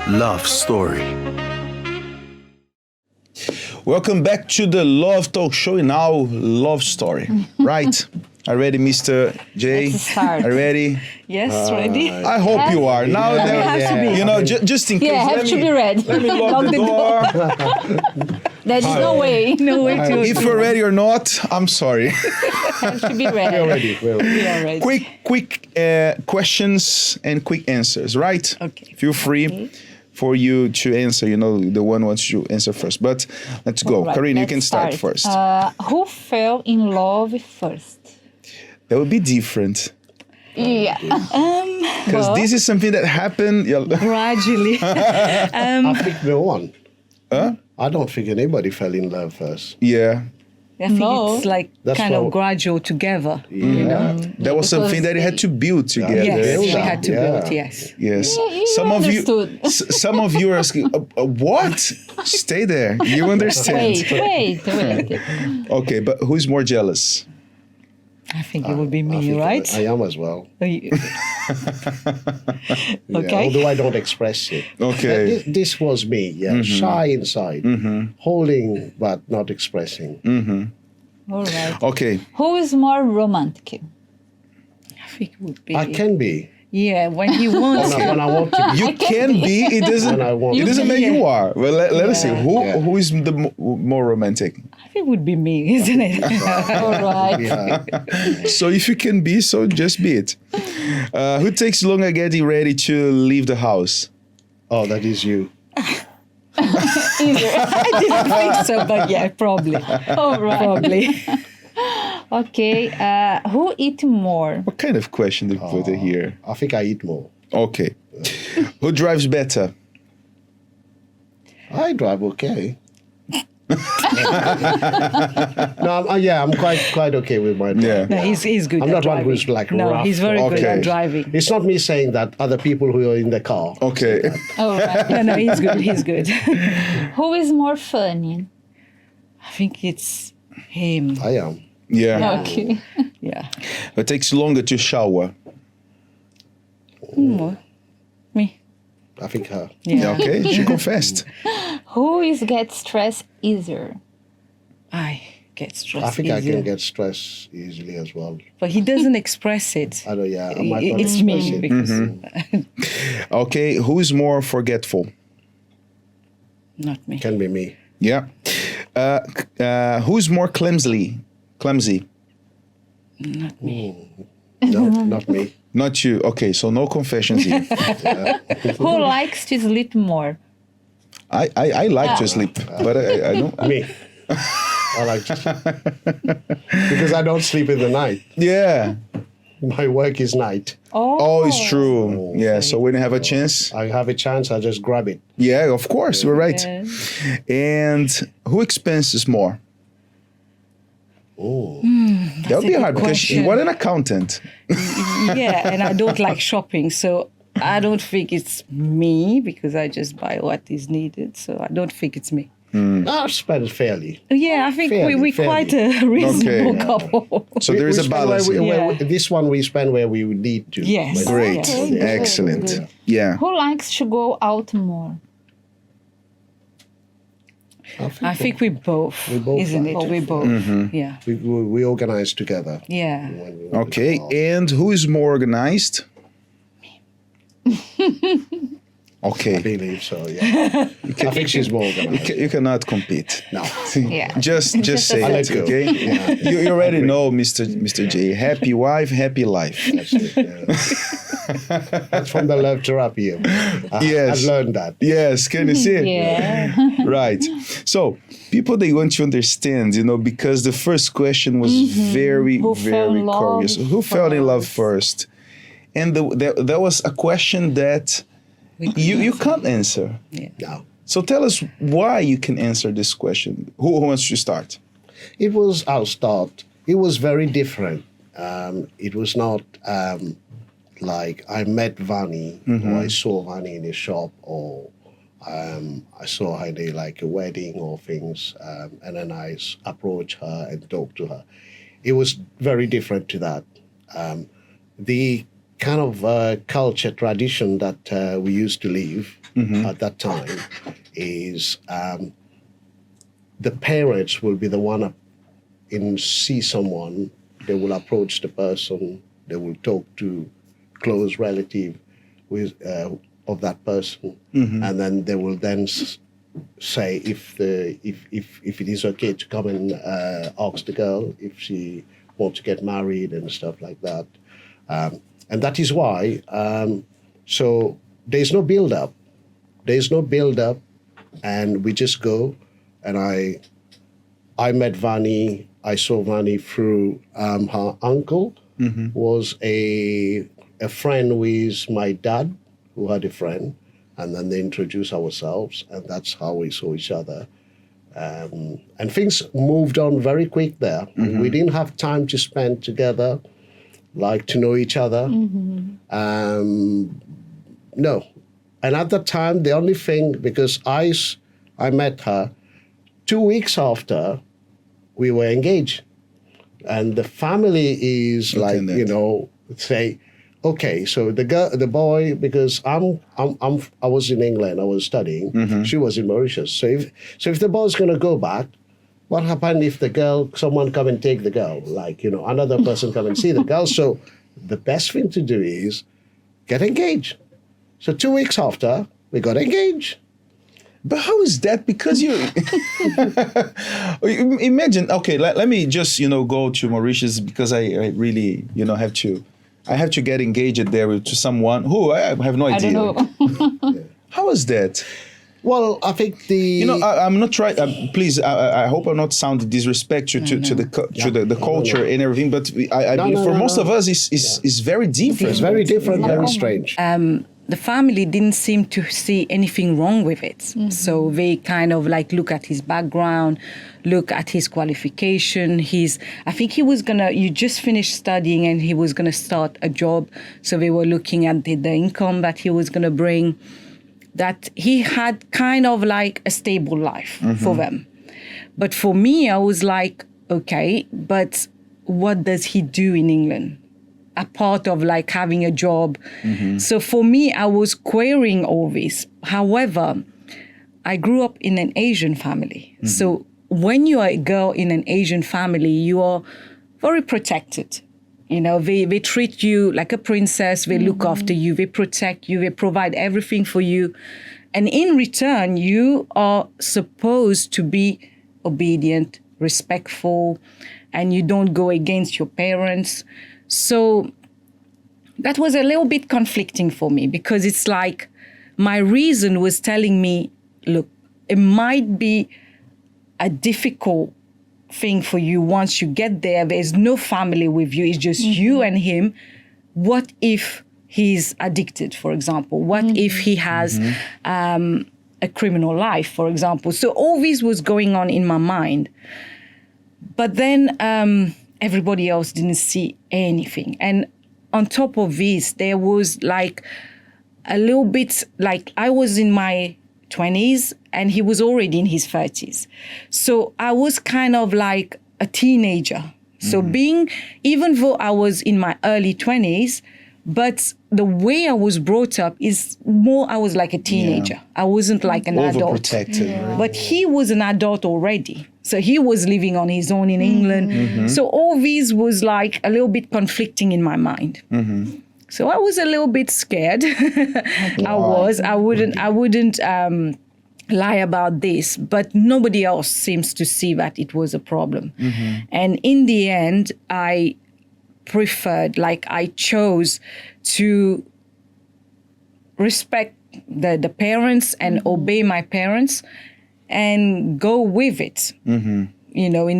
love story. Welcome back to the Love Talk Show in our love story. Right? Are you ready, Mr. Jay? Let's start. Are you ready? Yes, ready? I hope you are. Now, have to be. you know, just in case. Yeah, have to be ready. Let me lock the door. There's no way. No way to. If you're ready or not, I'm sorry. Have to be ready. We're ready. We are ready. quick questions and quick answers, right? Okay. Feel free for you to answer. You know, the one wants to answer first. But let's go. Right, Karina, you let's can start first. Who fell in love first? That would be different. Yeah. Because this is something that happened. Gradually. I think no one. Huh? I don't think anybody fell in love first. Yeah. I think No. it's like That's kind of what- gradual together. Yeah. That was something that you had to build together. Yes, build we up, had to yeah. build, yes. Yes. you some of you, understood. some of you are asking, what? Stay there. You understand? Wait. Okay, but who's more jealous? I think it would be I me, think right? I am as well. Okay. Yeah, although I don't express it. Okay. This was me, shy inside, holding but not expressing. All right. Okay. Who is more romantic? I think it would be. I can be Yeah, when he wants when I, when I want to be. You can be. It doesn't. When I want It to doesn't be. mean you are. Well, let us see. Yeah. Who is the more romantic? I think it would be me, isn't it? All right. Yeah. So if you can be, so just be it. Who takes longer getting ready to leave the house? Oh, that is you. I didn't think so, but yeah, probably. All right. Probably. Okay. Who eat more? What kind of question did you put here? I think I eat more. Okay. Who drives better? I drive okay. No, I'm quite okay with my Yeah. driving. No, he's good I'm at not one driving. who's like No, rough. he's very good Okay. at driving. It's not me saying that. Other people who are in the car. Okay. All right. No, he's good. He's good. Who is more funny? I think it's him. I am. Yeah. Okay. Yeah. It takes longer to shower. Me. I think her. Yeah. Okay. She confessed. Who is get stressed easier? I get stressed I think easier. I can get stressed easily as well. But he doesn't express it. I know, yeah. I might not It's express me it. because Okay. Who is more forgetful? not me. Can be me. Yeah. Who's more clumsy? Not me. No, not me. Not you. Okay. So no confessions here. Who likes to sleep more? I like to sleep, but I don't. Me. I like to because I don't sleep in the night. Yeah. My work is night. Oh, it's true. Yeah. So when you have a chance, I have a chance, I just grab it. yeah, of course, you're right. And who expenses more? Oh, That would be a hard good because question. you are an accountant. Yeah, and I don't like shopping, so I don't think it's me because I just buy what is needed. So I don't think it's me. I spend fairly. Yeah, I think Fairly, we're quite a reasonable Okay. couple. So there is a balance. Yeah. This one we spend where we need to. Yes. Great. Okay, Excellent. good. Yeah. Who likes to go out more? I think we both, both isn't like it? to. We both. Mm-hmm. Yeah. We organize together. Yeah. when we Okay. go out. And who is more organized? I Okay. believe so, yeah. I think she's more organized. You cannot compete. No. Yeah. Just say I'll it, let go. okay? Yeah. You already know, Mr. J. Happy wife, happy life. That's it, yeah. That's from the love therapy. Yes. I've learned that. Yes, can you see it? Yeah. Right. So people, they want to understand, because the first question was very, Who fell very in love curious. Who fell in love first? And there was a question that you can't answer. No. So tell us why you can answer this question. Who wants to start? I'll start. It was very different. It was not like I met Vani or I saw Vani in a shop or I saw her in a wedding or things and then I approached her and talked to her. It was very different to that. The kind of culture tradition that we used to live at that time is the parents will be the one in see someone, they will approach the person, they will talk to close relative with of that person, and then they will then say if it is okay to come and ask the girl if she wants to get married and stuff like that, and that is why. So there's no build up. There's no build up, and we just go. And I met Vani. I saw Vani through her uncle, was a friend with my dad, who had a friend, and then they introduced ourselves, and that's how we saw each other. And things moved on very quick there. We didn't have time to spend together, like to know each other. No. And at that time, the only thing, because I met her 2 weeks after we were engaged. And the family is like, you know, say, okay, so the boy, because I was in England, I was studying, she was in Mauritius. So if the boy's gonna go back, what happened if someone come and take the girl? Like, you know, another person come and see the girl. So the best thing to do is get engaged. So 2 weeks after, we got engaged. But how is that? Because you imagine. Okay, let me just go to Mauritius because I really have to get engaged there to someone who I have no idea. I don't know. How is that? Well, I think I'm not trying. Please, I hope I'm not sounding disrespectful to the culture and everything. But for most of us, it's very different. It's very different, very strange. The family didn't seem to see anything wrong with it. So they kind of like look at his background, look at his qualification. I think you just finished studying and he was going to start a job. So they were looking at the income that he was going to bring, that he had kind of like a stable life for them. But for me, I was like, okay, but what does he do in England? A part of like having a job. So for me, I was querying all this. However, I grew up in an Asian family. So when you are a girl in an Asian family, you are very protected. You know, they treat you like a princess. They look after you. They protect you. They provide everything for you. And in return, you are supposed to be obedient, respectful, and you don't go against your parents. So that was a little bit conflicting for me because it's like my reason was telling me, look, it might be a difficult thing for you once you get there. There's no family with you. It's just you and him. What if he's addicted, for example? What if he has a criminal life, for example? So all this was going on in my mind. But then everybody else didn't see anything. And on top of this, there was like a little bit, like I was in my 20s and he was already in his 30s. So I was kind of like a teenager. So even though I was in my early 20s, but the way I was brought up is more, I was like a teenager. Yeah. I wasn't like an adult. Overprotected, right? But he was an adult already. So he was living on his own in England. So all these was like a little bit conflicting in my mind. So I was a little bit scared. I wouldn't lie about this, but nobody else seems to see that it was a problem. And in the end, I chose to respect the parents and obey my parents and go with it, in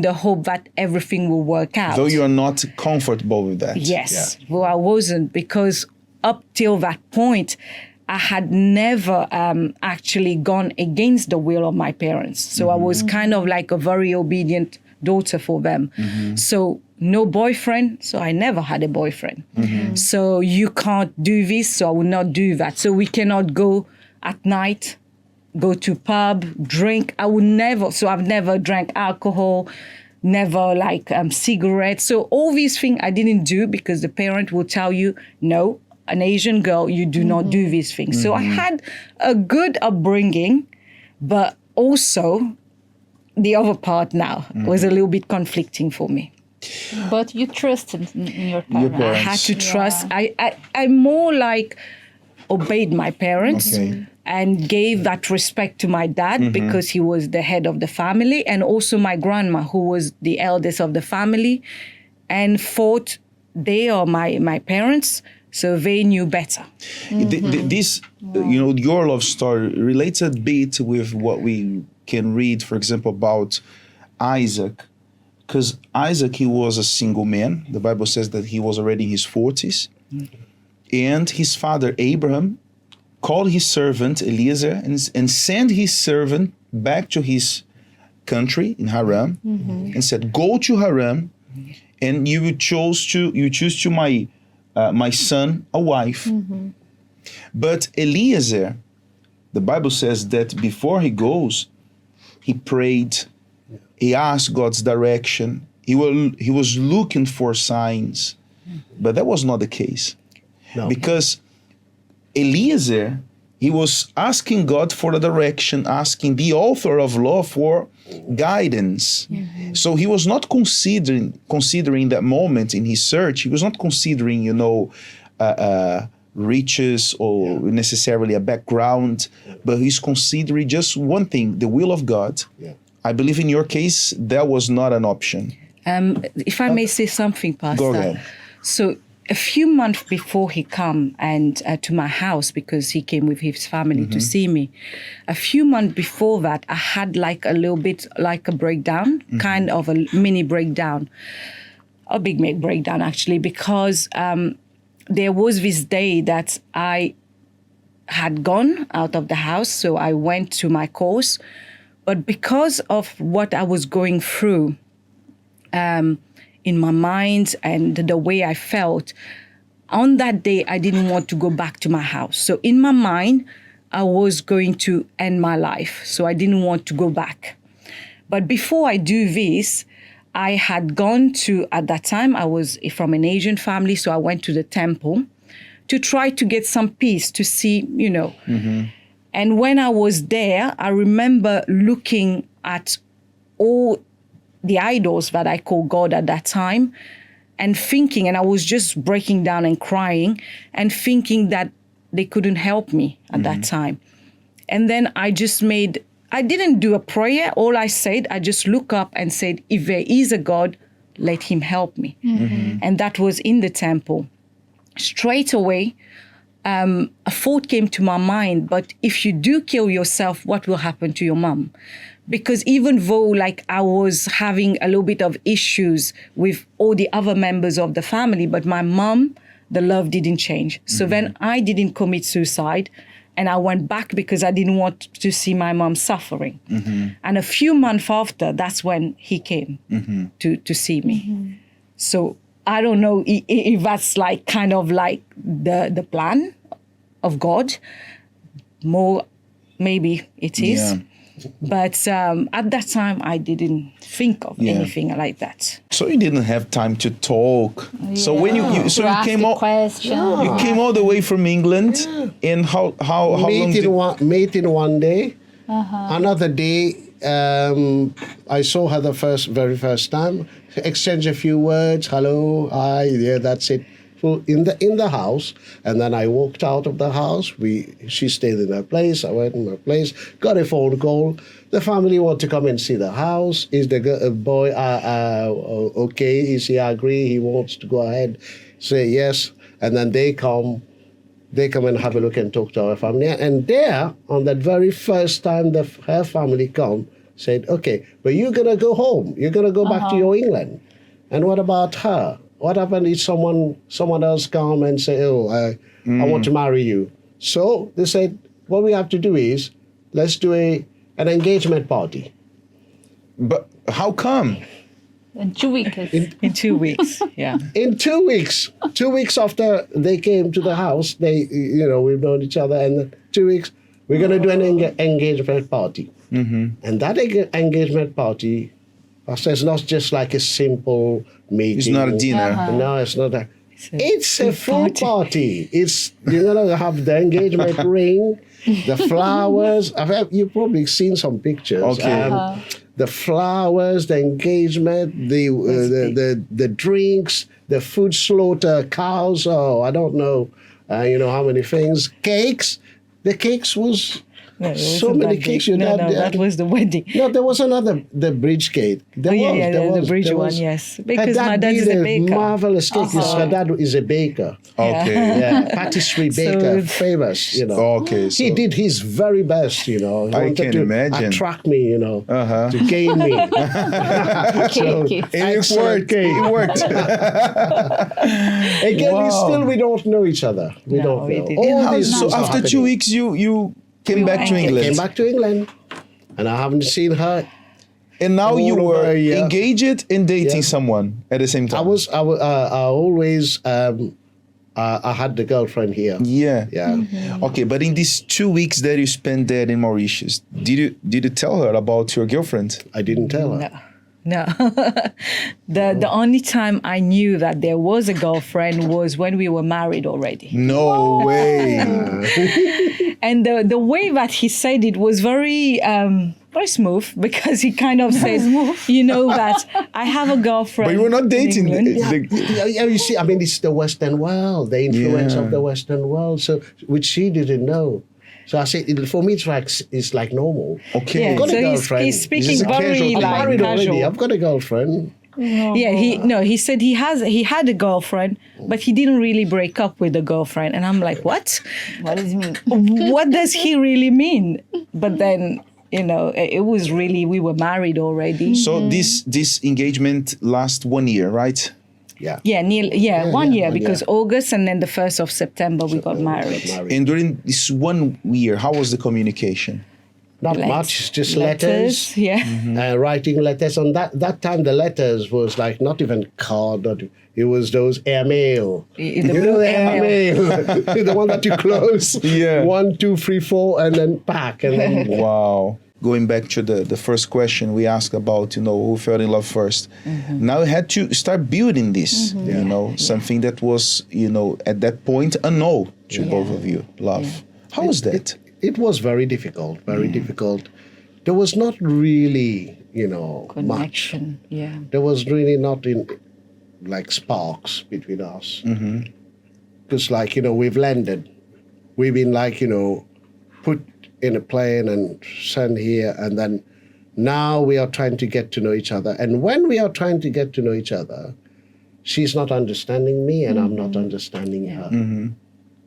the hope that everything will work out. Though you are not comfortable with that. Yes. Yeah. Well, I wasn't, because up till that point, I had never actually gone against the will of my parents. So I was kind of like a very obedient daughter for them. So no boyfriend, so I never had a boyfriend. So you can't do this, so I will not do that. So we cannot go at night, go to pub, drink. I would never, so I've never drank alcohol, never like cigarettes. So all these things I didn't do because the parent will tell you, no, an Asian girl, you do not do these things. So I had a good upbringing, but also the other part now was a little bit conflicting for me. But you trusted in your parents. I had to trust. I more like obeyed my parents and gave that respect to my dad because he was the head of the family, and also my grandma, who was the eldest of the family, and thought they are my parents, so they knew better. This, your love story relates a bit with what we can read, for example, about Isaac. Because Isaac, he was a single man. The Bible says that he was already in his 40s. And his father, Abraham, called his servant, Eliezer, and sent his servant back to his country in Haran and said, go to Haran and you choose to my son a wife. But Eliezer, the Bible says that before he goes, he prayed. He asked God's direction. He was looking for signs, but that was not the case. No. Because Eliezer, he was asking God for a direction, asking the author of law for guidance. So he was not considering that moment in his search. He was not considering, riches or necessarily a background, but he's considering just one thing, the will of God. Yeah. I believe in your case, that was not an option. If I may say something, Pastor. Go ahead. So a few months before he come and to my house, because he came with his family to see me, a few months before that, I had like a little bit like a breakdown, kind of a mini breakdown, a big breakdown actually, because there was this day that I had gone out of the house, so I went to my course. But because of what I was going through in my mind and the way I felt, on that day, I didn't want to go back to my house. So in my mind, I was going to end my life. So I didn't want to go back. But before I do this, I had gone to, at that time, I was from an Asian family, so I went to the temple to try to get some peace, to see, And when I was there, I remember looking at all the idols that I call God at that time and thinking, and I was just breaking down and crying and thinking that they couldn't help me at that time. And then I didn't do a prayer. All I said, I just looked up and said, if there is a God, let him help me. And that was in the temple. Straight away, a thought came to my mind, but if you do kill yourself, what will happen to your mom? Because even though I was having a little bit of issues with all the other members of the family, but my mom, the love didn't change. So then I didn't commit suicide and I went back because I didn't want to see my mom suffering. And a few months after, that's when he came to see me. So I don't know if that's kind of the plan of God. More, maybe it is. Yeah. But at that time, I didn't think of anything like that. So you didn't have time to talk. Yeah. So when you came all the way from England, and how long? Met in one day. Another day, I saw her very first time. Exchange a few words. Hello, hi, yeah, that's it. So in the house, and then I walked out of the house. She stayed in her place. I went in my place. Got a phone call. The family want to come and see the house. Is the boy okay? Is he agree? He wants to go ahead. Say yes, and then they come and have a look and talk to our family. And there, on that very first time her family come, said, okay, but you're gonna go home. You're gonna go back to your England. And what about her? What happened if someone else come and say, I want to marry you? So they said, what we have to do is, let's do an engagement party. But how come? In 2 weeks. In 2 weeks, yeah. In 2 weeks. 2 weeks after they came to the house, we've known each other, and 2 weeks, we're going to do an engagement party. And that engagement party, Pastor, it's not just like a simple meeting. It's not a dinner. No, it's not. It's a big full party. It's you're gonna have the engagement ring, the flowers. You've probably seen some pictures. Okay. The flowers, the engagement, the drinks, the food slaughter, cows. Oh, I don't know, how many things. Cakes. The cakes was. No, it So wasn't many that cakes big. you No, had no, there. that was the wedding. No, there was the bridge cake. There The was, bridge there one, was. yes. Her Because my dad dad is did a baker. marvelous cake. Her dad is a baker. Okay. Yeah, patisserie baker, So- famous. Okay. He So did his very best. He wanted can to imagine. attract me. Uh-huh. To gain me. Cake. and it Excellent worked. cake. It worked. Again, Wow. we don't know each other. We No, don't we know. didn't. All And these so things are after 2 happening. weeks, you came back to were- England. Came back to England, and I haven't seen her. And now you all were over a year. engaged and dating Yeah. someone at the same time. I always I had the girlfriend here. Yeah. Yeah. Okay, but in these 2 weeks that you spent there in Mauritius, did you tell her about your girlfriend? I didn't tell her. No. The only time I knew that there was a girlfriend was when we were married already. No way. And the way that he said it was very smooth, because he kind of says, that I have a girlfriend. But you were not in dating. England. Yeah, you see, I mean, it's the Western world, the influence Yeah. of the Western world, so which she didn't know. So I said, for me, it's like normal. Okay. Yeah, I've got a so girlfriend. he's speaking This is a very casual thing. I'm like married already. casual. I've got a girlfriend. Yeah, he said he had a girlfriend, but he didn't really break up with the girlfriend. And I'm like, what? What does it mean? What does he really mean? But then, it was really, we were married already. So this engagement last 1 year, right? Yeah. Yeah, 1 year, 1 because year. August and then the 1st of September we got married. And during this 1 year, how was the communication? Not Letters. much, just letters. Yeah. Writing letters. On that time, the letters was like not even card. It was those airmail. The blue the airmail. airmail, the one that you close. Yeah. 1, 2, 3, 4, and then pack, and then Wow. Going back to the first question we asked about, who fell in love first. Now you had to start building this, something that was, at that point, unknown to both of you, love. How was that? It was very difficult. Very difficult. There was not really, much. Connection. Yeah. There was really not like sparks between us. Because we've landed. We've been put in a plane and sent here, and then now we are trying to get to know each other. And when we are trying to get to know each other, she's not understanding me and I'm not understanding her.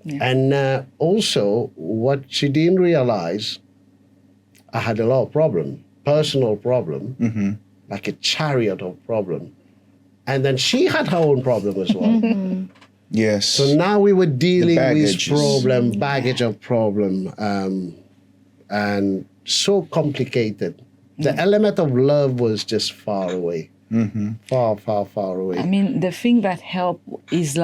Yeah. And also, what she didn't realize, I had a lot of problem, personal problem, like a chariot of problem. And then she had her own problem as well. Yes. So now we were dealing with baggages. baggage of problem, and so complicated. The element of love was just far away, far, far, far away. I mean, the thing that helped is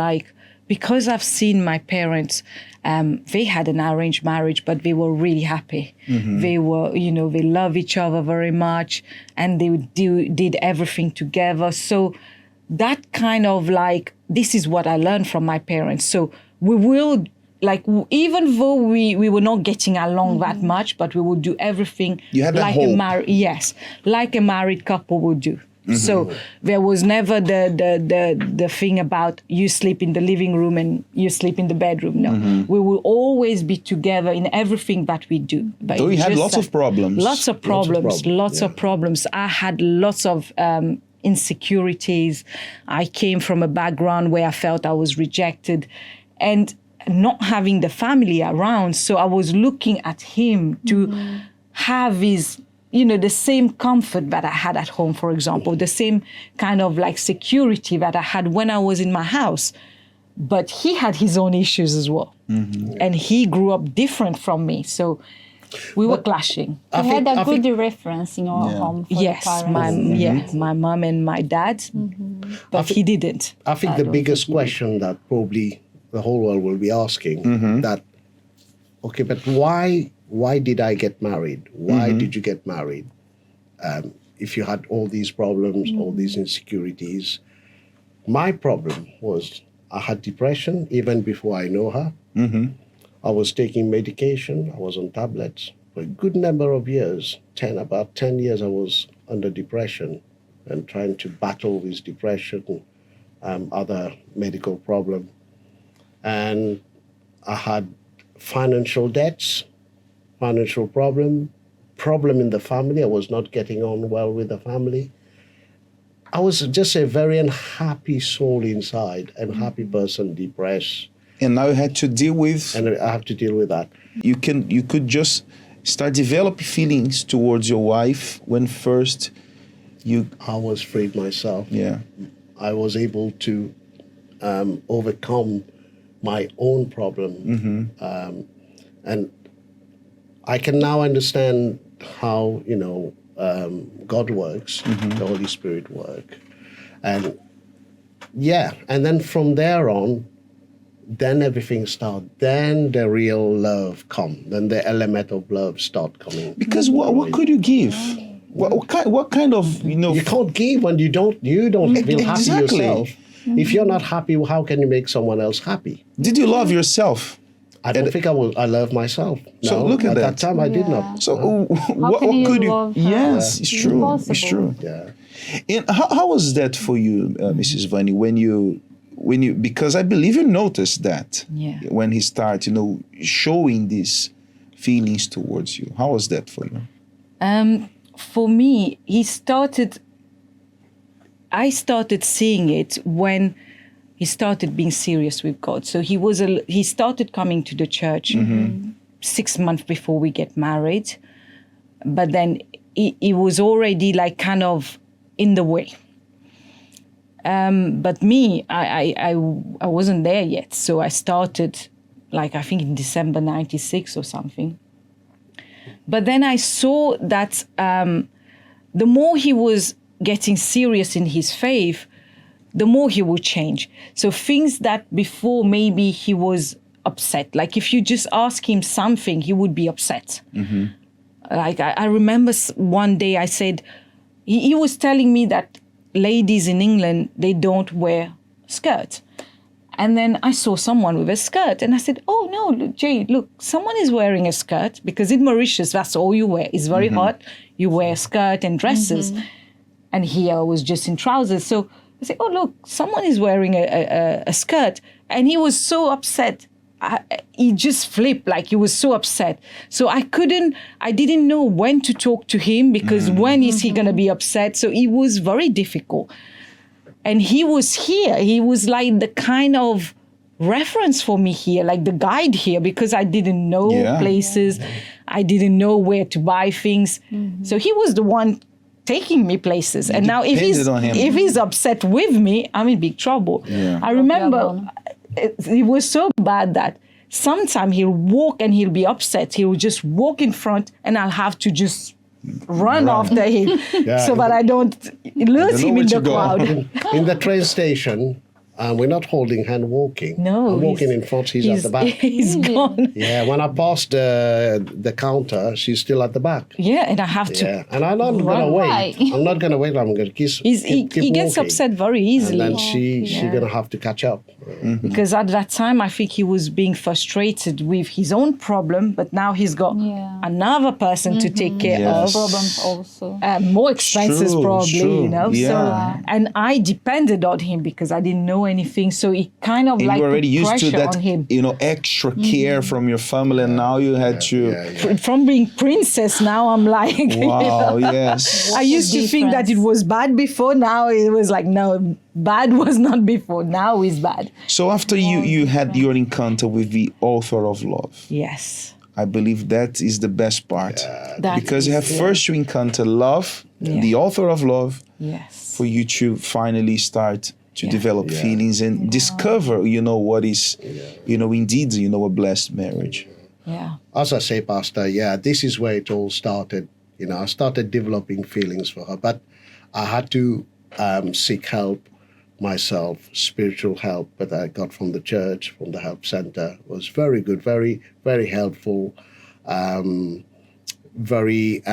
because I've seen my parents, they had an arranged marriage, but they were really happy. They were, they love each other very much, and they did everything together. So that kind of this is what I learned from my parents. So we will, even though we were not getting along that much, but we would do everything You had that like hope. like a married couple would do. So there was never the thing about you sleep in the living room and you sleep in the bedroom. No, we will always be together in everything that we do. But So you it's had just lots of problems. Lots of problems. I had lots of insecurities. I came from a background where I felt I was rejected, and not having the family around. So I was looking at him to have his, the same comfort that I had at home, for example, the same kind of security that I had when I was in my house. But he had his own issues as well. And he grew up different from me. So we were clashing. You had a good reference in your home for Yes, your parents. my mom and my dad, but he didn't. I think the biggest question that probably the whole world will be asking that, okay, but why did I get married? Why did you get married? If you had all these problems, all these insecurities. My problem was I had depression even before I know her. I was taking medication. I was on tablets for a good number of years. About 10 years I was under depression and trying to battle with depression, other medical problem. And I had financial debts, financial problem in the family. I was not getting on well with the family. I was just a very unhappy soul inside, unhappy person, depressed. And now you had to deal with. And I have to deal with that. You could just start develop feelings towards your wife when first you. I was freed myself. Yeah. I was able to overcome my own problem, and I can now understand how God works, the Holy Spirit work, and then from there on, then everything starts. Then the real love come. Then the element of love start coming. Because what could you give? What kind of You can't give when you don't feel happy Exactly. yourself. If you're not happy, how can you make someone else happy? Did you love yourself? I don't think I love myself. So No, look at that that. time I did Yeah. not. So How what can you could you? love her? Yes, it's true. It's Impossible. true. Yeah. And how was that for you, Mrs. Vani, when you because I believe you noticed that Yeah. when he started, showing these feelings towards you. How was that for you? For me, I started seeing it when he started being serious with God. So he started coming to the church 6 months before we get married, but then he was already like kind of in the way. But me, I wasn't there yet. So I started like, I think in December 96 or something. But then I saw that the more he was getting serious in his faith, the more he would change. So things that before maybe he was upset, like if you just ask him something, he would be upset. Like I remember one day I said, he was telling me that ladies in England, they don't wear skirts. And then I saw someone with a skirt and I said, oh no, look, Jay, look, someone is wearing a skirt because in Mauritius, that's all you wear. It's very hot. You wear a skirt and dresses. And here I was just in trousers. So I said, oh, look, someone is wearing a skirt. And he was so upset. He just flipped, like he was so upset. So I didn't know when to talk to him because when is he going to be upset? So it was very difficult. And he was here. He was like the kind of reference for me here, like the guide here, because I didn't know places. I didn't know where to buy things. So he was the one taking me places. And now if he's upset with me, I'm in big trouble. Yeah. I remember it was so bad that sometimes he'll walk and he'll be upset. He'll just walk in front and I'll have to just run after him so that I don't lose him in the crowd. In the train station, we're not holding hand walking. No. I'm walking in front, he's at the back. He's gone. Yeah, when I passed the counter, she's still at the back. Yeah, and I have to. Yeah, and I'm not going to wait. I'm not going to wait. I'm going to keep He gets walking. upset very easily. And then she's going to have to catch up. Because at that time, I think he was being frustrated with his own problem, but now he's got another person to take care of. Problems also. More expenses probably, true. Yeah. So, and I depended on him because I didn't know anything. So it kind of And like you were already put used to pressure that, on him. extra care from your family, and now you had to. From being princess, now I'm like, Wow, yes. I used to think that it was bad before. Now it was like, no, bad was not before. Now it's bad. So after you had your encounter with the author of love, Yes. I believe that is the best part. That Because you have is, first you encounter love, the author of love, Yes. for you to finally start to develop feelings and discover, what is, indeed, a blessed marriage. Yeah. As I say, Pastor, this is where it all started. I started developing feelings for her, but I had to seek help myself, spiritual help that I got from the church, from the help center. It was very good, very, very helpful, very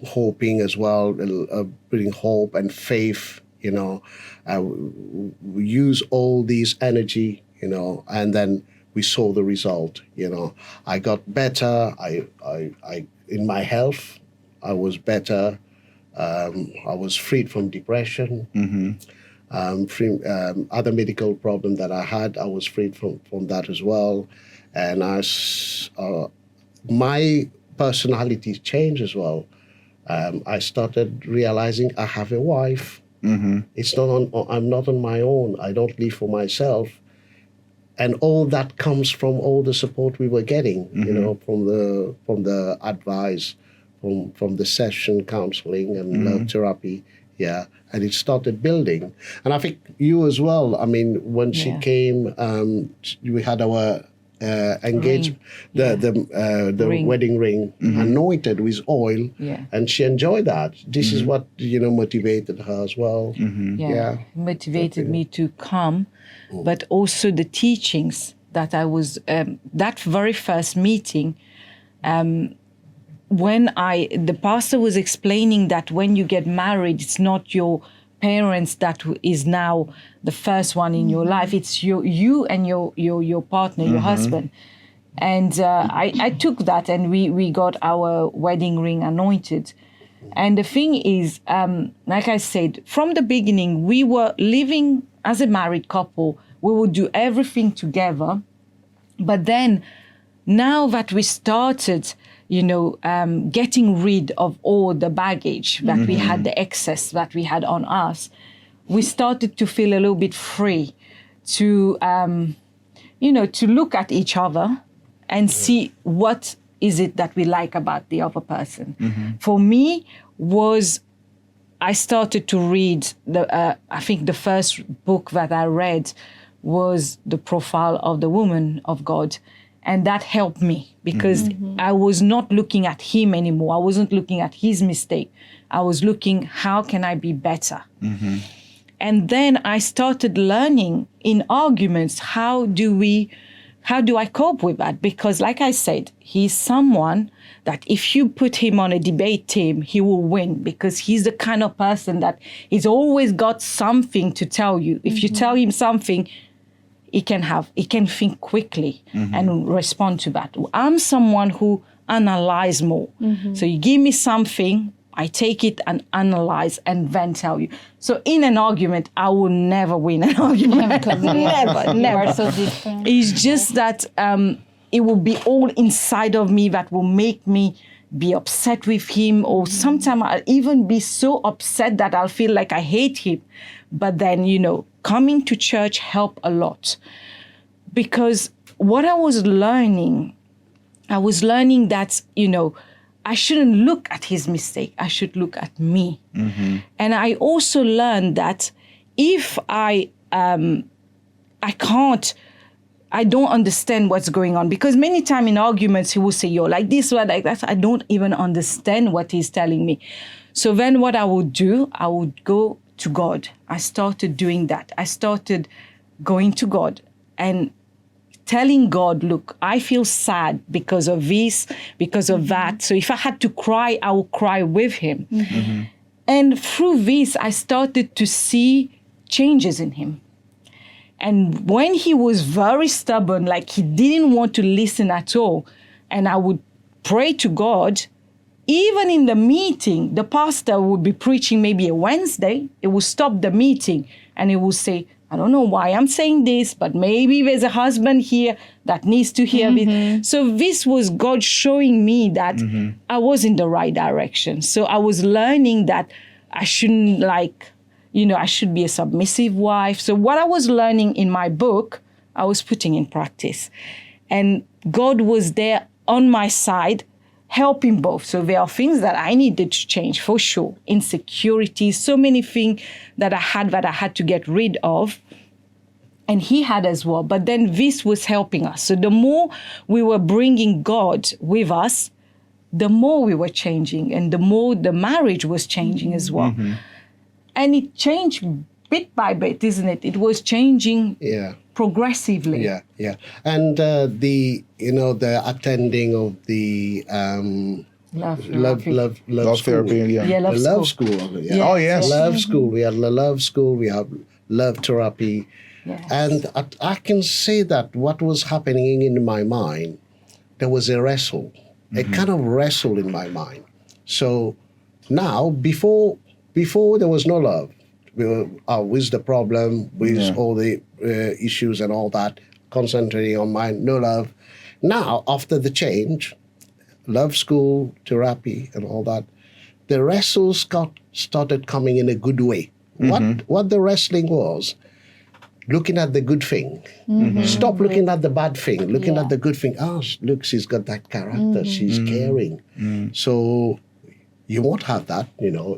hoping as well, bringing hope and faith We use all these energy, and then we saw the result. I got better. I in my health, I was better. I was freed from depression. Other medical problem that I had, I was freed from that as well. And my personality changed as well. I started realizing I have a wife. It's I'm not on my own. I don't live for myself. And all that comes from all the support we were getting, from the advice, from the session counseling and love therapy. Yeah. And it started building. And I think you as well. I mean, when she came, we had our engagement, the wedding ring anointed with oil, and she enjoyed that. This is what motivated her as well. Motivated me to come, but also the teachings that I was that very first meeting. When the pastor was explaining that when you get married, it's not your parents that is now the first one in your life. It's you and your partner, your husband. And I took that, and we got our wedding ring anointed. And the thing is, like I said, from the beginning, we were living as a married couple. We would do everything together. But then now that we started, getting rid of all the baggage that we had, the excess that we had on us, we started to feel a little bit free to, to look at each other and see what is it that we like about the other person. For me, I started to read, I think the first book that I read was The Profile of the Woman of God. And that helped me because I was not looking at him anymore. I wasn't looking at his mistake. I was looking, how can I be better? And then I started learning in arguments, how do I cope with that? Because like I said, he's someone that if you put him on a debate team, he will win because he's the kind of person that he's always got something to tell you. If you tell him something, he can think quickly and respond to that. I'm someone who analyze more. So you give me something, I take it and analyze and then tell you. So in an argument, I will never win an argument. Never. You are so different. It's just that it will be all inside of me that will make me be upset with him, or sometimes I'll even be so upset that I'll feel like I hate him. But then, coming to church helped a lot. Because what I was learning that, I shouldn't look at his mistake. I should look at me. And I also learned that if I don't understand what's going on, because many times in arguments, he will say, you're like this, or like that. I don't even understand what he's telling me. So then what I would do, I would go to God. I started doing that. I started going to God and telling God, look, I feel sad because of this, because of that. So if I had to cry, I would cry with him. And through this, I started to see changes in him. And when he was very stubborn, like he didn't want to listen at all, and I would pray to God, even in the meeting, the pastor would be preaching maybe a Wednesday, it would stop the meeting and he would say, I don't know why I'm saying this, but maybe there's a husband here that needs to hear this. So this was God showing me that I was in the right direction. So I was learning that I shouldn't I should be a submissive wife. So what I was learning in my book, I was putting in practice. And God was there on my side, helping both. So there are things that I needed to change for sure. Insecurity, so many things that I had to get rid of. And he had as well. But then this was helping us. So the more we were bringing God with us, the more we were changing and the more the marriage was changing as well. And it changed bit by bit, isn't it? It was changing progressively. Yeah. And the attending of the Love Love school. therapy, yeah. Yeah, The love love school. school. Yeah. Yes, Oh, yes. Love school. We have the love school. We have love therapy. Yes. And I can say that what was happening in my mind, there was a wrestle, a kind of wrestle in my mind. So now, before there was no love, we were, with the problem, with all the issues and all that, concentrating on mine, no love. Now, after the change, love school, therapy, and all that, the wrestles started coming in a good way. What the wrestling was, looking at the good thing. Stop looking at the bad thing. Looking at the good thing. Oh, look, she's got that character. She's caring. So you won't have that,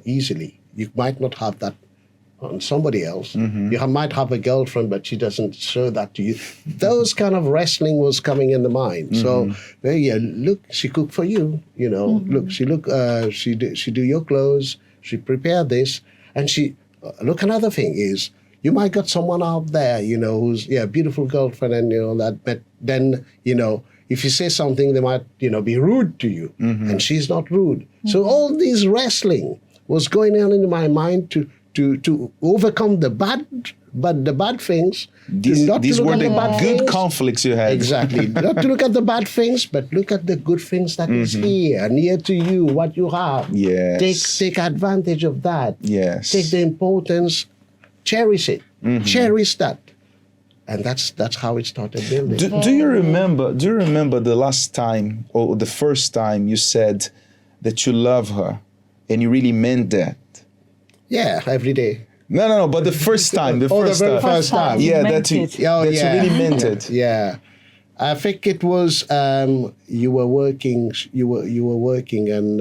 easily. You might not have that on somebody else. You might have a girlfriend, but she doesn't show that to you. Those kind of wrestling was coming in the mind. So, look, she cooked for you. Look, she do your clothes. She prepared this, and she look. Another thing is, you might got someone out there, who's a beautiful girlfriend and that, but then if you say something, they might be rude to you, and she's not rude. So all this wrestling was going on in my mind to overcome the bad things. These were the good things. conflicts you had. Exactly. Not to look at the bad things, but look at the good things that is here, near to you, what you have. Yes. Take advantage of that. Yes. Take the importance. Cherish it. Cherish that. And that's how it started building. Do you remember the last time or the first time you said that you love her and you really meant that? Yeah, every day. No, but the first time, the Oh, first the very time. first time. Yeah, Meant that you, it. Oh, that yeah. you really meant it. Yeah. I think it was you were working and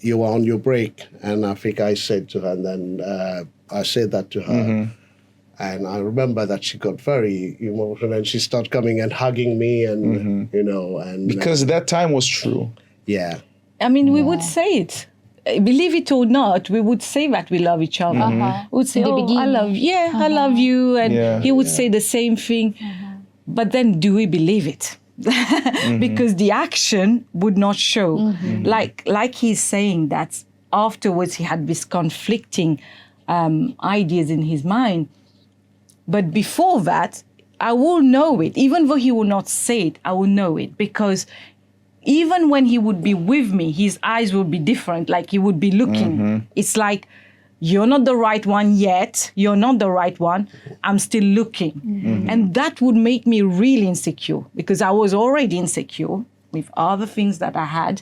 you were on your break, and I think I said to her, and then I said that to her, and I remember that she got very emotional, and she started coming and hugging me, and and Because that time was true. yeah, I mean, we would say it. Believe it or not, we would say that we love each other. We would say, In the I beginning. love you. Yeah, I love you. And Yeah. he would say the same thing. But then do we believe it? Because the action would not show. Like he's saying that afterwards he had this conflicting ideas in his mind. But before that, I will know it. Even though he will not say it, I will know it. Because even when he would be with me, his eyes would be different. Like he would be looking. It's like, you're not the right one yet. You're not the right one. I'm still looking. And that would make me really insecure because I was already insecure with other things that I had.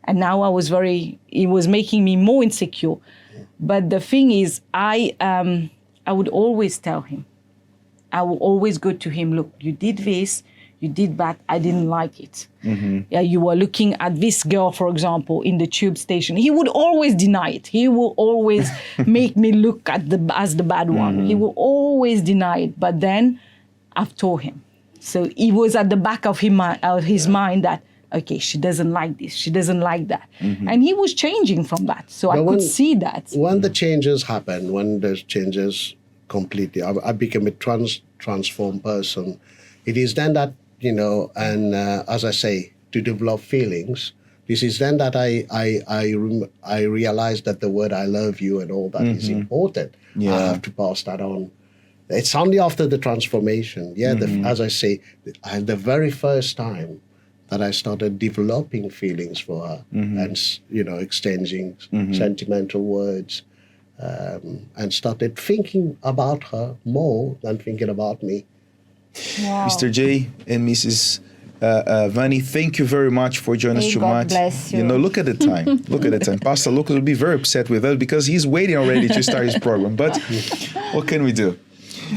And now it was making me more insecure. But the thing is, I would always tell him. I will always go to him, look, you did this, you did that, I didn't like it. Yeah, you were looking at this girl, for example, in the tube station. He would always deny it. He will always make me look at as the bad one. He will always deny it. But then I've told him. So it was at the back of his mind that, okay, she doesn't like this, she doesn't like that. And he was changing from that. So I could see that. When the changes happened, when those changes completely, I became a transformed person. It is then that, and as I say, to develop feelings, this is then that I realized that the word I love you and all that is important. Yeah. I have to pass that on. It's only after the transformation. Yeah, as I say, the very first time that I started developing feelings for her and, exchanging sentimental words and started thinking about her more than thinking about me. Wow. Mr. Jay and Mrs. Vani, thank you very much for joining us May too God much. bless you. Look at the time. Look at the time. Pastor Lucas will be very upset with us because he's waiting already to start his program. But what can we do?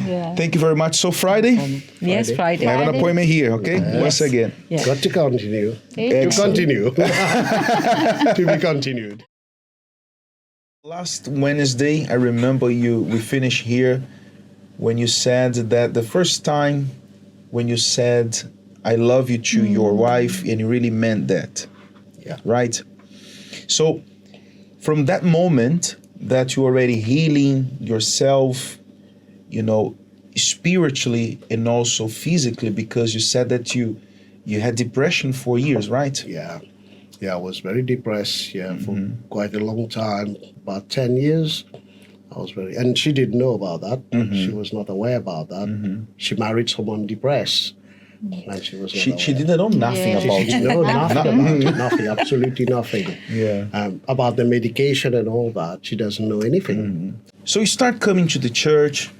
Yeah. Thank you very much. So Friday, Yes, Friday. I have an Friday. appointment here, okay? Once again. Yeah. Got to continue. To Excellent. continue. To be continued. Last Wednesday, I remember we finished here when you said that the first time when you said, I love you to your wife, and you really meant that. Yeah. Right? So from that moment that you're already healing yourself, spiritually and also physically, because you said that you You had depression for years, right? Yeah. Yeah, I was very depressed, for quite a long time, about 10 years. I was very, and she didn't know about that. She was not aware about that. She married someone depressed, and she was not aware. She didn't know nothing Yeah. about She you. know nothing about it, nothing, absolutely nothing. Yeah. About the medication and all that, she doesn't know anything. So you start coming to the church,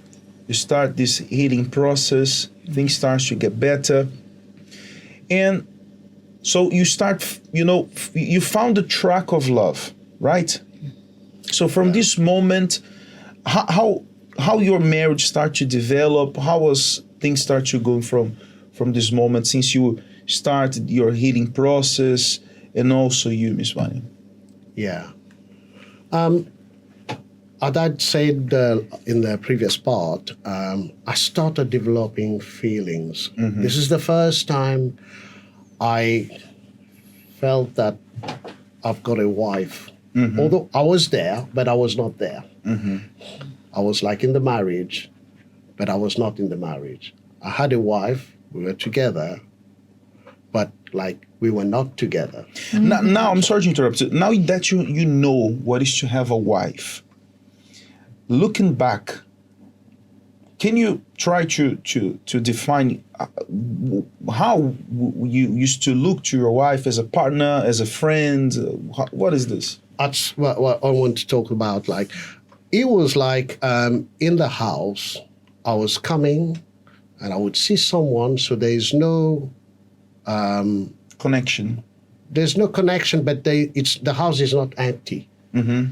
you start this healing process, things starts to get better. And so you start, you found the track of love, right? So from this moment, how your marriage start to develop, how was things start to go from this moment since you started your healing process, and also you, Miss Vani? Yeah. As I'd said in the previous part, I started developing feelings. This is the first time I felt that I've got a wife. Although I was there, but I was not there. I was like in the marriage, but I was not in the marriage. I had a wife, we were together, but like we were not together. Now, I'm sorry to interrupt you. Now that you know what is to have a wife, looking back, can you try to define how you used to look to your wife as a partner, as a friend? What is this? That's what I want to talk about. Like, it was like in the house, I was coming and I would see someone, so there's no Connection. there's no connection, but the house is not empty.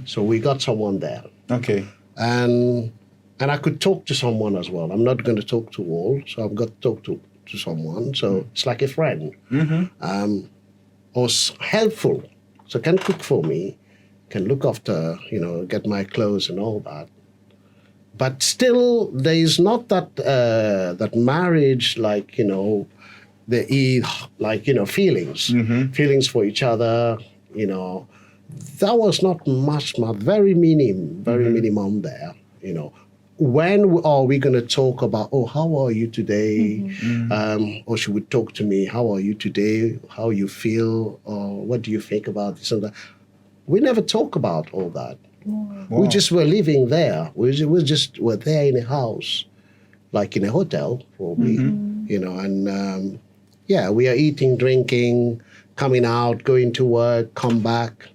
So we got someone there. Okay. And I could talk to someone as well. I'm not going to talk to all, so I've got to talk to someone. So it's like a friend. Was helpful. So can cook for me, can look after, get my clothes and all that. But still, there is not that marriage, like, feelings, feelings for each other, That was not much, very minimum there, When are we going to talk about, how are you today? Or she would talk to me, how are you today? How you feel? Or what do you think about this and that? We never talk about all that. Wow. We just were living there. We were there in a house, like in a hotel, probably, and we are eating, drinking, coming out, going to work, come back,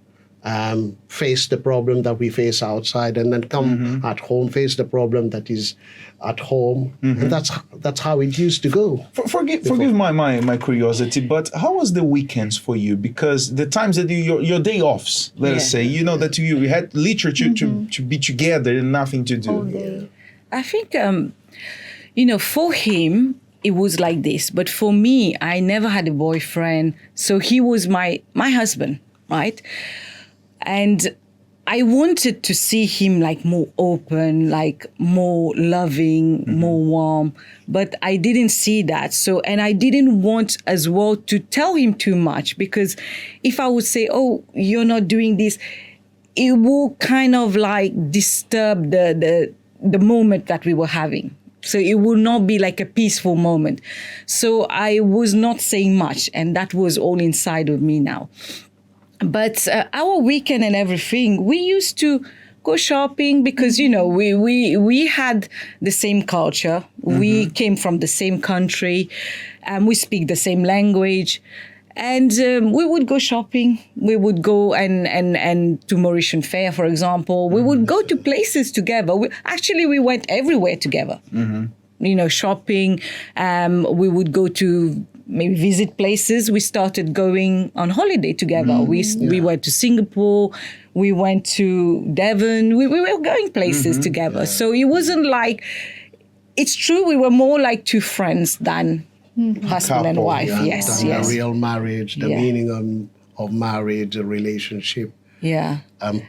face the problem that we face outside, and then come at home, face the problem that is at home. And that's how it used to go. Forgive my curiosity, but how was the weekends for you? Because the times that your day offs, let us say, that you had literally to be together and nothing to do. All day. I think, for him, it was like this. But for me, I never had a boyfriend. So he was my husband, right? And I wanted to see him like more open, like more loving, more warm, but I didn't see that. So, and I didn't want as well to tell him too much, because if I would say, oh, you're not doing this, it will kind of like disturb the moment that we were having. So it will not be like a peaceful moment. So I was not saying much, and that was all inside of me now. But our weekend and everything, we used to go shopping because, we had the same culture. We came from the same country, and we speak the same language. And we would go shopping. We would go and to Mauritian Fair, for example. We would go to places together. We went everywhere together. Shopping. We would go to maybe visit places. We started going on holiday together. We went to Singapore. We went to Devon. We were going places together. So it wasn't like, it's true, we were more like two friends than husband and wife. Yes. The real marriage, the meaning of marriage, a relationship. Yeah.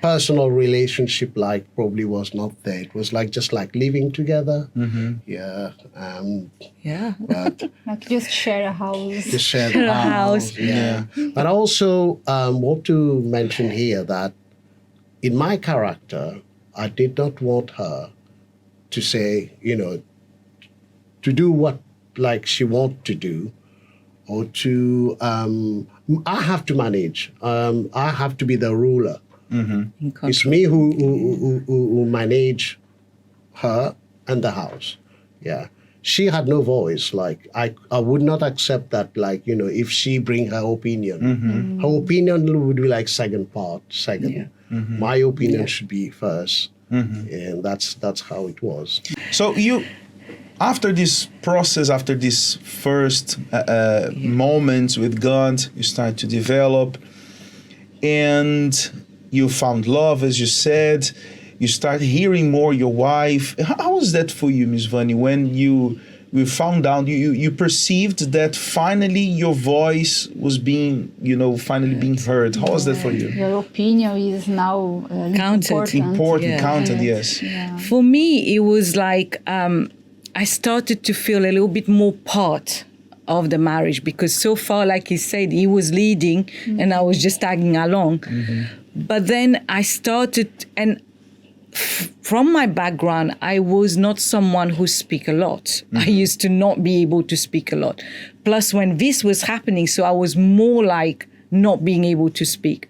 Personal relationship, like, probably was not there. It was like just like living together. Yeah. But Like just share a house. just share the house. Yeah. But also want to mention here that in my character, I did not want her to say, to do what like she wanted to do. or to I have to manage. I have to be the ruler. In It's control. me who manage her and the house. Yeah. She had no voice. Like I would not accept that. Like if she bring her opinion, her opinion would be like second. Yeah. My opinion should be first, and that's how it was. So you, after this process, after this first moments with God, you start to develop, and you found love, as you said. You start hearing more your wife. How was that for you, Miss Vani, when you found out, you perceived that finally your voice was being, finally being heard? How was that for you? Your opinion is now Counted. Important, Yeah. counted, yes. Yeah. For me, it was like I started to feel a little bit more part of the marriage, because so far, like he said, he was leading and I was just tagging along. But then I started, and from my background, I was not someone who speak a lot. I used to not be able to speak a lot. Plus, when this was happening, so I was more like not being able to speak.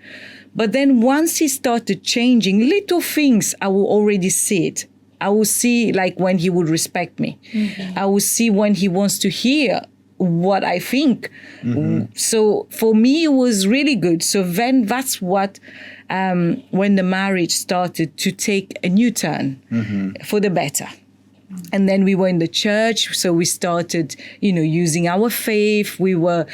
But then once he started changing, little things, I will already see it. I will see like when he would respect me. I will see when he wants to hear what I think. So for me, it was really good. So then that's what, when the marriage started to take a new turn for the better. And then we were in the church, so we started, using our faith. We were,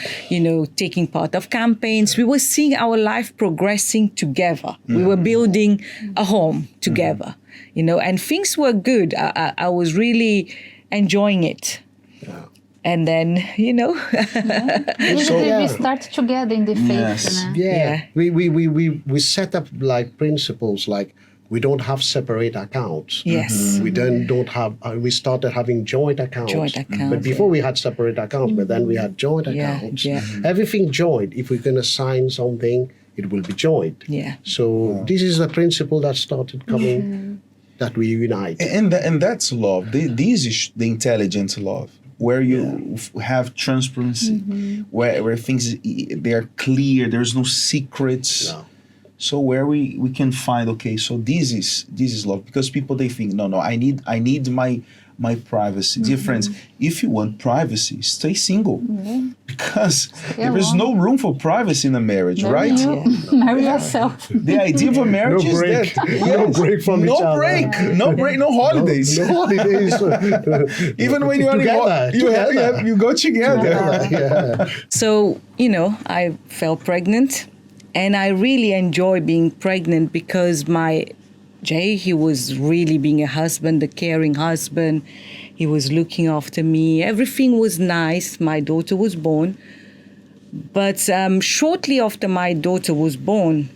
taking part of campaigns. We were seeing our life progressing together. We were building a home together, and things were good. I was really enjoying it. Yeah. And then, Basically, we start together in the faith. Yes. Yeah. Yeah. We set up like principles like we don't have separate accounts. Yes. We don't have. We started having joint accounts. Joint accounts, But before we had separate accounts, but then we had joint Yeah, accounts. yeah. Everything joint. If we're gonna sign something, it will be joint. Yeah. So this is the principle that started coming. That we unite. And that's love. This is the intelligent love, where you have transparency, where things they are clear. There's no secrets. No. So where we can find, okay, so this is love, because people, they think no, I need my privacy. Dear friends, if you want privacy, stay single, because there is no room for privacy in a marriage, right? Marry yourself. The idea of a marriage is break. that No break from each other. no break, no holidays. No holidays. Even when you are Together. you go together. Yeah. So, I fell pregnant, and I really enjoy being pregnant because my Jay, he was really being a husband, a caring husband. He was looking after me. Everything was nice. My daughter was born. But shortly after my daughter was born,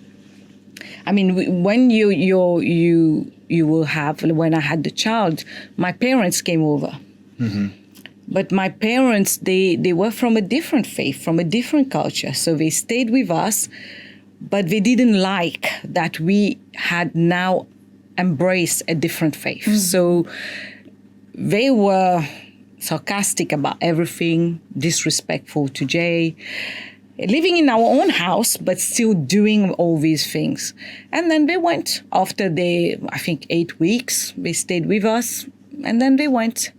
I mean, when you will have, when I had the child, my parents came over. But my parents, they were from a different faith, from a different culture. So they stayed with us, but they didn't like that we had now embraced a different faith. So they were sarcastic about everything, disrespectful to Jay, living in our own house, but still doing all these things. And then they went after I think 8 weeks, they stayed with us, and then they went.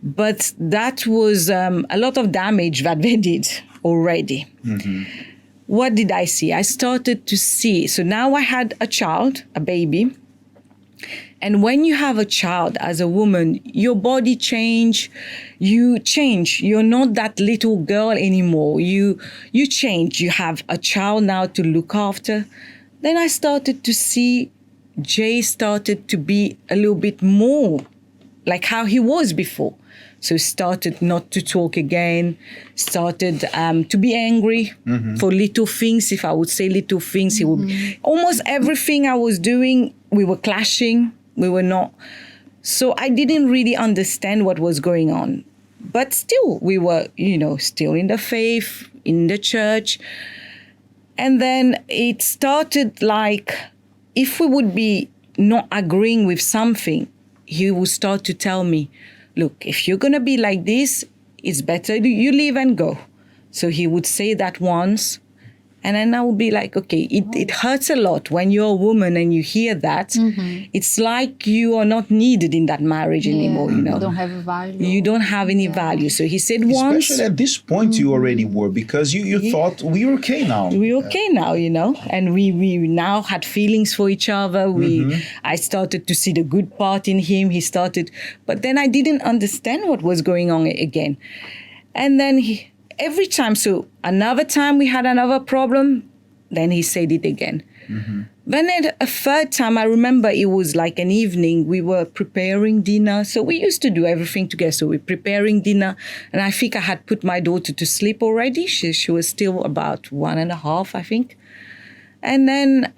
But that was a lot of damage that they did already. What did I see? I started to see, so now I had a child, a baby. And when you have a child as a woman, your body you change. You're not that little girl anymore. You change. You have a child now to look after. Then I started to see Jay started to be a little bit more like how he was before. So started not to talk again, started to be angry for little things. If I would say little things, he would almost everything I was doing, we were clashing, we were not. So I didn't really understand what was going on. But still, we were, still in the faith, in the church. And then it started like, if we would be not agreeing with something, he would start to tell me, look, if you're going to be like this, it's better you leave and go. So he would say that once. And then I would be like, okay, it hurts a lot when you're a woman and you hear that. It's like you are not needed in that marriage anymore, you know. You don't have value. You don't have any value. So he said once. Especially at this point, you already were, because you thought we were okay now. We're okay now, you know, and we now had feelings for each other. I started to see the good part in him. He started, but then I didn't understand what was going on again. And then every time, so another time we had another problem, then he said it again. Then at a third time, I remember it was like an evening, we were preparing dinner. So we used to do everything together. So we're preparing dinner. And I think I had put my daughter to sleep already. She was still about 1.5, I think. And then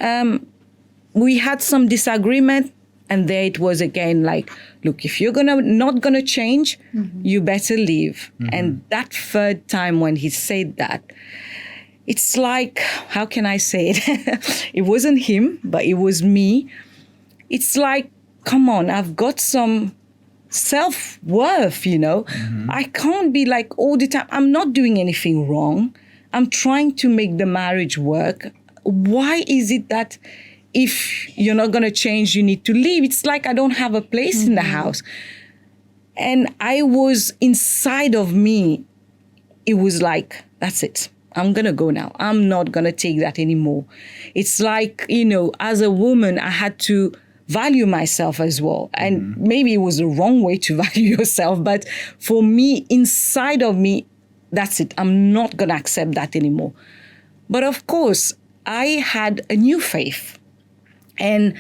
we had some disagreement. And there it was again, like, look, if you're not gonna change, you better leave. And that third time when he said that, it's like, how can I say it? It wasn't him, but it was me. It's like, come on, I've got some self-worth, you know. I can't be like all the time, I'm not doing anything wrong. I'm trying to make the marriage work. Why is it that if you're not going to change, you need to leave? It's like I don't have a place in the house. And I was inside of me, it was like, that's it. I'm going to go now. I'm not going to take that anymore. It's like, you know, as a woman, I had to value myself as well. And maybe it was the wrong way to value yourself. But for me, inside of me, that's it. I'm not going to accept that anymore. But of course, I had a new faith. And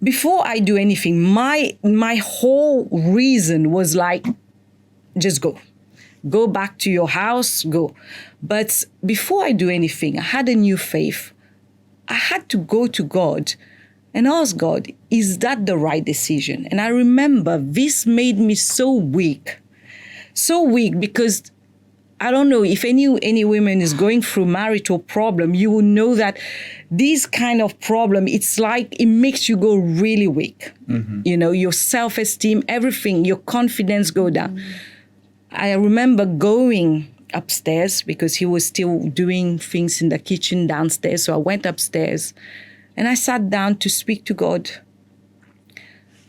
before I do anything, my whole reason was like, just go. Go back to your house, go. But before I do anything, I had a new faith. I had to go to God and ask God, is that the right decision? And I remember this made me so weak because I don't know if any women is going through marital problem, you will know that this kind of problem, it's like it makes you go really weak. You know, your self-esteem, everything, your confidence go down. I remember going upstairs because he was still doing things in the kitchen downstairs. So I went upstairs and I sat down to speak to God.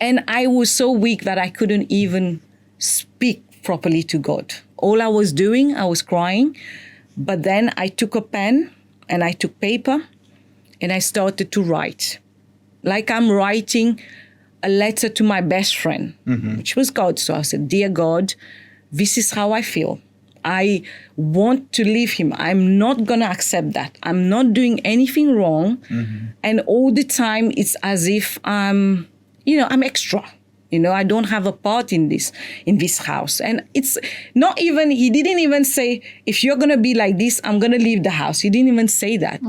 And I was so weak that I couldn't even speak properly to God. All I was doing, I was crying. But then I took a pen and I took paper and I started to write. Like I'm writing a letter to my best friend, which was God. So I said, dear God, this is how I feel. I want to leave him. I'm not going to accept that. I'm not doing anything wrong. And all the time, it's as if I'm extra. You know, I don't have a part in this house. And it's not even, he didn't even say, if you're going to be like this, I'm going to leave the house. He didn't even say that.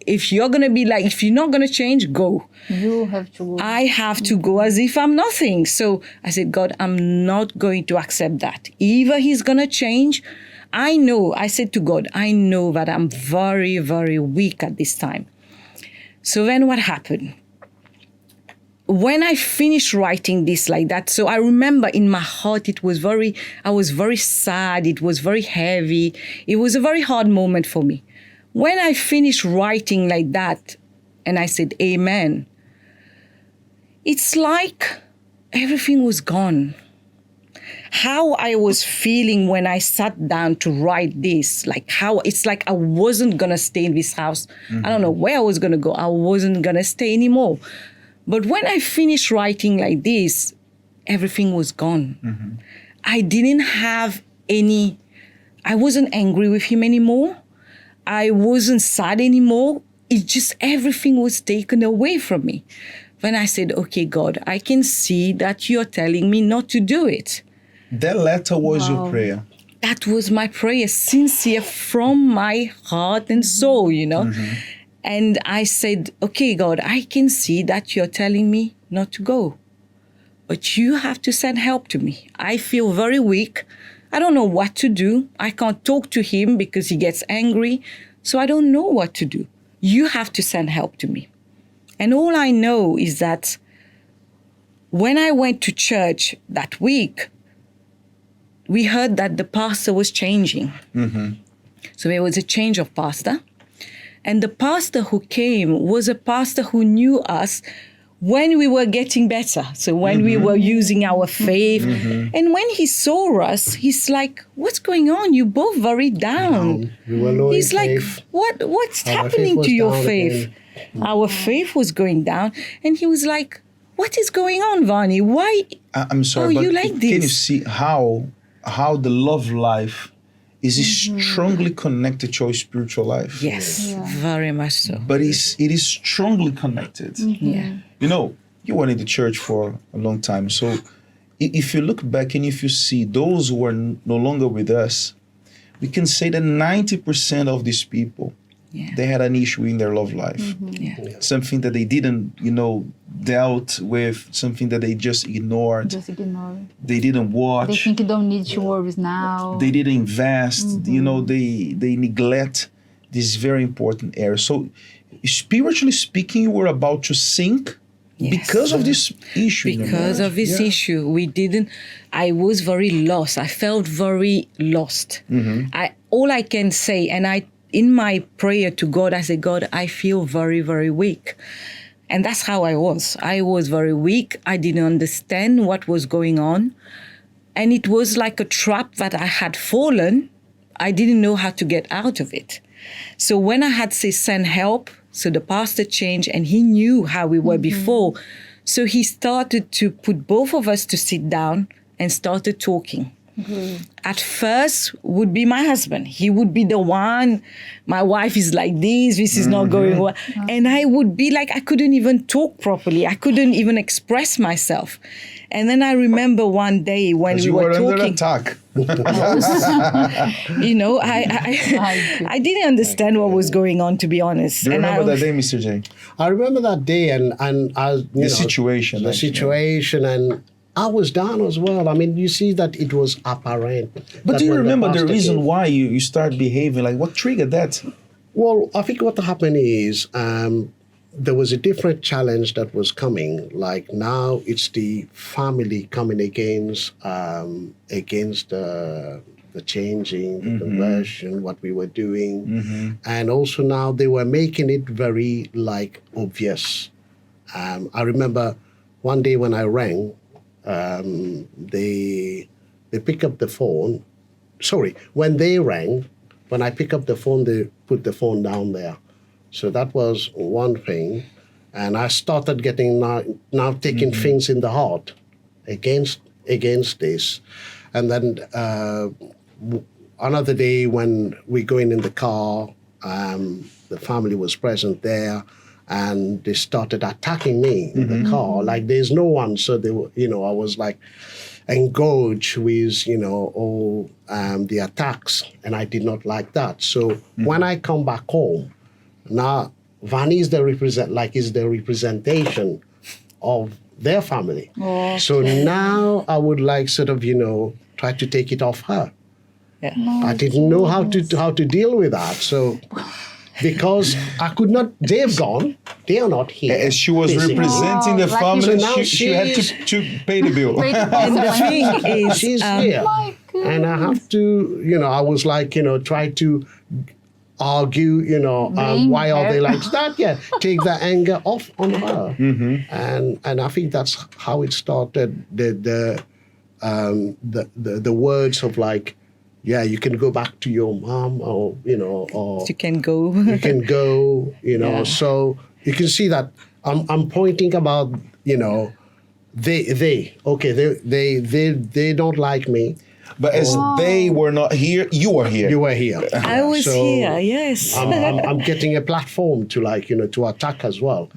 If you're going to be like, if you're not going to change, go. You have to go. I have to go as if I'm nothing. So I said, God, I'm not going to accept that. Either he's going to change. I said to God, I know that I'm very, very weak at this time. So then what happened? When I finished writing this like that, so I remember in my heart, I was very sad. It was very heavy. It was a very hard moment for me. When I finished writing like that, and I said, amen, it's like everything was gone. How I was feeling when I sat down to write this, it's like I wasn't going to stay in this house. I don't know where I was going to go. I wasn't going to stay anymore. But when I finished writing like this, everything was gone. I didn't have I wasn't angry with him anymore. I wasn't sad anymore. It just, everything was taken away from me. Then I said, okay, God, I can see that you're telling me not to do it. That letter was your prayer. That was my prayer, sincere from my heart and soul, you know. And I said, okay, God, I can see that you're telling me not to go. But you have to send help to me. I feel very weak. I don't know what to do. I can't talk to him because he gets angry. So I don't know what to do. You have to send help to me. And all I know is that when I went to church that week, we heard that the pastor was changing. So there was a change of pastor. And the pastor who came was a pastor who knew us when we were getting better. So when we were using our faith. And when he saw us, he's like, what's going on? You're both very down. We were low in He's like, faith. what's Our happening faith was to your down faith? again. Our faith was going down. And he was like, what is going on, Vani? Why? I'm sorry, Oh, but you like can you this? see how the love life is strongly connected to our spiritual life? Yes, Yeah. very much so. But it is strongly connected. Yeah. You know, you were in the church for a long time. So if you look back and if you see those who are no longer with us, we can say that 90% of these people, they had an issue in their love life. Yeah. Something that they didn't, dealt with, something that they just ignored. Just ignore. They didn't watch. They think you don't need to worry now. They didn't invest. They neglect this very important area. So spiritually speaking, you were about to sink because of this issue. in your Because of marriage. this issue, I was very lost. I felt very lost. All I can say, and in my prayer to God, I said, God, I feel very, very weak. And that's how I was. I was very weak. I didn't understand what was going on. And it was like a trap that I had fallen. I didn't know how to get out of it. So when I had to send help, so the pastor changed and he knew how we were before. So he started to put both of us to sit down and started talking. At first would be my husband. He would be the one, my wife is like this is not going well. And I would be like, I couldn't even talk properly. I couldn't even express myself. And then I remember one day when we You were were under talking, attack. I didn't understand what was going on, to be honest. Do you And remember that day, Mr. J? I remember that day and the situation, The actually. situation, and I was down as well. I mean, you see that it was apparent. But that do you when remember the pastor reason came- why you start behaving? Like, what triggered that? Well, I think what happened is there was a different challenge that was coming. Like now, it's the family coming against the changing, the conversion, what we were doing, and also now they were making it very obvious. I remember one day when I rang, they pick up the phone. Sorry, when they rang, when I pick up the phone, they put the phone down there. So that was one thing. And I started getting now taking things in the heart against this. And then another day when we're going in the car, the family was present there, and they started attacking me in the car. Like there's no one. So they were, I was like engaged with, all the attacks, and I did not like that. So when I come back home, now Vani is the representation of their family. Okay. So now I would like try to take it off her. Yeah. I didn't know how to deal with that. So because I could not, they've gone, they are not here. As she was basically. representing the Like family, you- So now she had to pay the bill. Wait, And the thing is, She's here. my And I have to, I was like, try to argue, Blame why are her. they like that? Yeah, take the anger off on her. And I think that's how it started. The words of like, yeah, you can go back to your mom, or or you can go. you can go, Yeah. So you can see that I'm pointing about, they don't like me. But as they were not here, you were here. You were here. I was So here, yes. I'm getting a platform to to attack as well.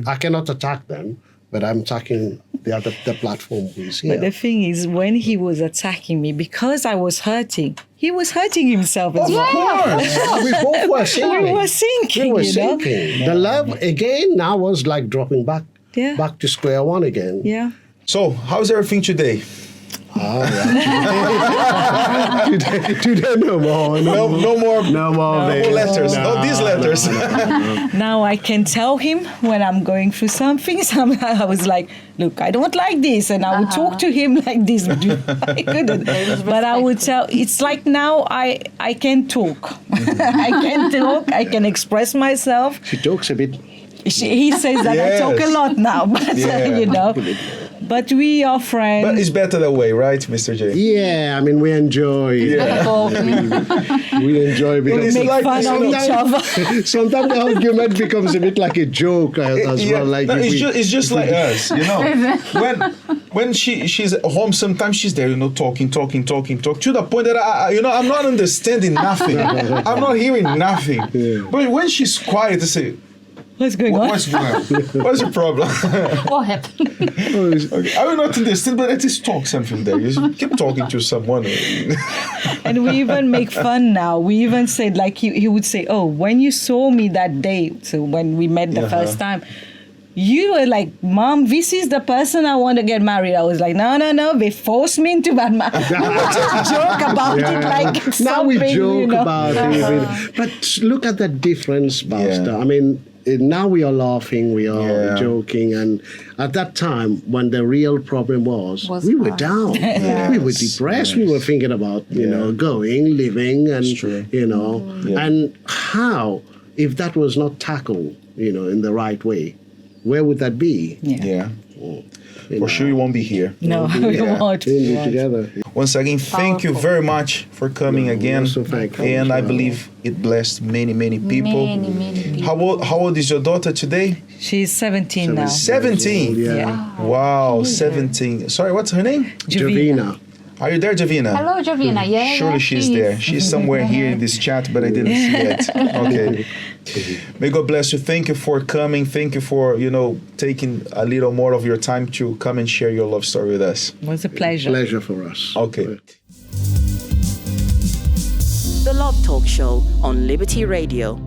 I cannot attack them, but I'm attacking the platform who is here. But the thing is, when he was attacking me, because I was hurting, he was hurting himself as well. We both were sinking. We were sinking, We were you know? sinking. The love again now was like dropping back Yeah. to square one again. Yeah. So, how's everything today? Today no more. No more. No more. No letters. No, these letters. Now I can tell him when I'm going through something. I was like, look, I don't like this. And I would talk to him like this. I couldn't. But I would tell, it's like now I can talk. I can talk. I can express myself. She talks a bit. He says that I talk a lot now. But, Yeah. you know. But we are friends. But it's better that way, right, Mr. J? Yeah, I mean, we enjoy. We enjoy because Make fun of each other. sometimes the argument becomes a bit like a joke as well. Like no, if it's just like us, you know. when she's at home, sometimes she's there, you know, talking to the point that I'm not understanding nothing. I'm not hearing nothing. Yeah. But when she's quiet, I say, What's going on? what's going on? What's your problem? What happened? Okay. I will not understand, but at least talk something there. You keep talking to someone. And we even make fun now. We even said, like, he would say, oh, when you saw me that day, so when we met the first time, you were like, Mom, this is the person I want to get married. I was like, no, they forced me into that marriage. We would just joke about it like it's now we something, joke you know? about it. But look at the difference, Basta. I mean, now we are laughing, we are joking, and at that time, when the real problem was we were down, we were depressed, we were thinking about, you know, going, living, and, you know, and how, if that was not tackled, you know, in the right way, where would that be? Yeah. For sure you won't be here. No, we won't. We'll be together. Once again, thank you very much for coming again. So thankful. And I believe it blessed many people. Many people. How old is your daughter today? She's 17 now. 17. Yeah. Wow, 17. Sorry, what's her name? Javina. Are you there, Javina? Hello, Jovina. Yeah. Surely she's there. She's somewhere here in this chat, but I didn't see it. Okay. May God bless you. Thank you for coming. Thank you for, you know, taking a little more of your time to come and share your love story with us. It was a pleasure. Pleasure for us. Okay. The Love Talk Show on Liberty Radio.